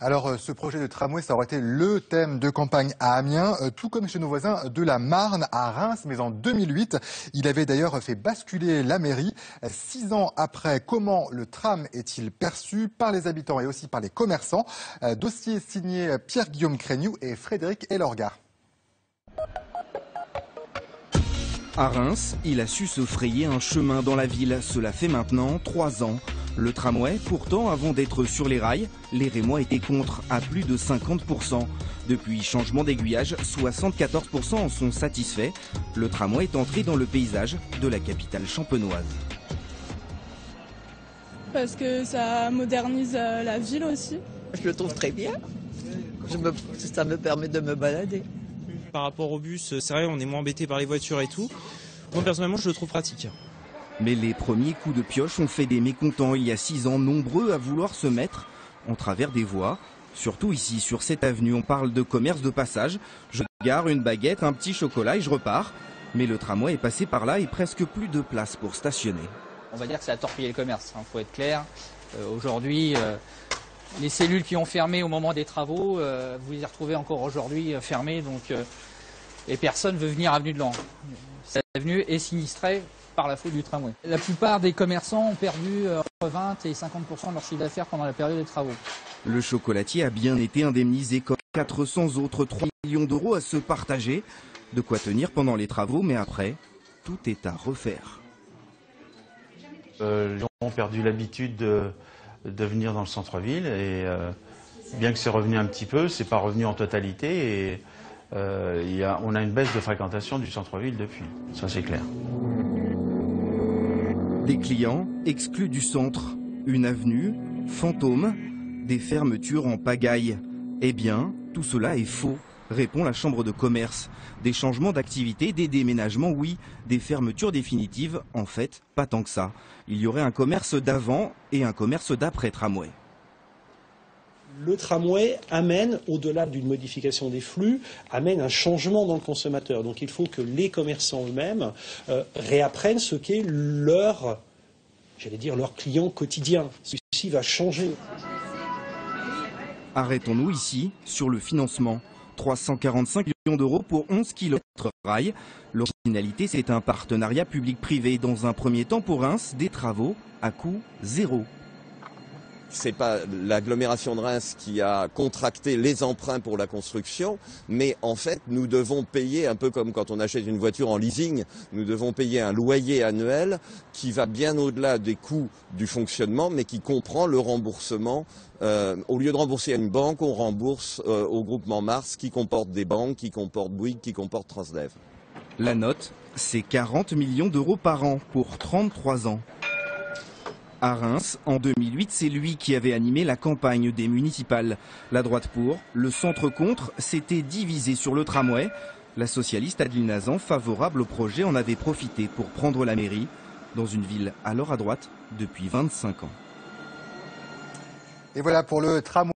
Alors, ce projet de tramway, ça aurait été le thème de campagne à Amiens, tout comme chez nos voisins de la Marne, à Reims, mais en 2008. Il avait d'ailleurs fait basculer la mairie. 6 ans après, comment le tram est-il perçu par les habitants et aussi par les commerçants? Dossier signé Pierre-Guillaume Créniou et Frédéric Elorga. À Reims, il a su se frayer un chemin dans la ville. Cela fait maintenant 3 ans. Le tramway, pourtant, avant d'être sur les rails, les Rémois étaient contre à plus de 50%. Depuis changement d'aiguillage, 74% en sont satisfaits. Le tramway est entré dans le paysage de la capitale champenoise. Parce que ça modernise la ville aussi. Je le trouve très bien. Ça me permet de me balader. Par rapport au bus, c'est vrai, on est moins embêté par les voitures et tout. Moi, personnellement, je le trouve pratique. Mais les premiers coups de pioche ont fait des mécontents il y a 6 ans, nombreux à vouloir se mettre en travers des voies. Surtout ici, sur cette avenue, on parle de commerce de passage. Je gare une baguette, un petit chocolat et je repars. Mais le tramway est passé par là et presque plus de place pour stationner. On va dire que ça a torpillé le commerce, faut être clair. Aujourd'hui, les cellules qui ont fermé au moment des travaux, vous les retrouvez encore aujourd'hui fermées, donc et personne ne veut venir avenue de Lan. Cette avenue est sinistrée par la faute du tramway. La plupart des commerçants ont perdu entre 20 et 50% de leur chiffre d'affaires pendant la période des travaux. Le chocolatier a bien été indemnisé comme 400 autres 3 millions d'euros à se partager. De quoi tenir pendant les travaux, mais après, tout est à refaire. Les gens ont perdu l'habitude de venir dans le centre-ville et bien que c'est revenu un petit peu, c'est pas revenu en totalité et on a une baisse de fréquentation du centre-ville depuis, ça c'est clair. Des clients exclus du centre, une avenue, fantôme, des fermetures en pagaille. Eh bien, tout cela est faux, répond la chambre de commerce. Des changements d'activité, des déménagements, oui, des fermetures définitives, en fait, pas tant que ça. Il y aurait un commerce d'avant et un commerce d'après tramway. Le tramway amène, au-delà d'une modification des flux, amène un changement dans le consommateur. Donc il faut que les commerçants eux-mêmes réapprennent ce qu'est leur client quotidien. Celui-ci va changer. Arrêtons-nous ici sur le financement. 345 millions d'euros pour 11 km rail. L'originalité, c'est un partenariat public-privé. Dans un premier temps pour Reims, des travaux à coût zéro. C'est pas l'agglomération de Reims qui a contracté les emprunts pour la construction, mais en fait, nous devons payer, un peu comme quand on achète une voiture en leasing, nous devons payer un loyer annuel qui va bien au-delà des coûts du fonctionnement, mais qui comprend le remboursement. Au lieu de rembourser à une banque, on rembourse au groupement Mars, qui comporte des banques, qui comporte Bouygues, qui comporte Transdev. La note, c'est 40 millions d'euros par an pour 33 ans. À Reims, en 2008, c'est lui qui avait animé la campagne des municipales. La droite pour, le centre contre, s'était divisé sur le tramway. La socialiste Adeline Hazan, favorable au projet, en avait profité pour prendre la mairie, dans une ville alors à droite depuis 25 ans. Et voilà pour le tramway.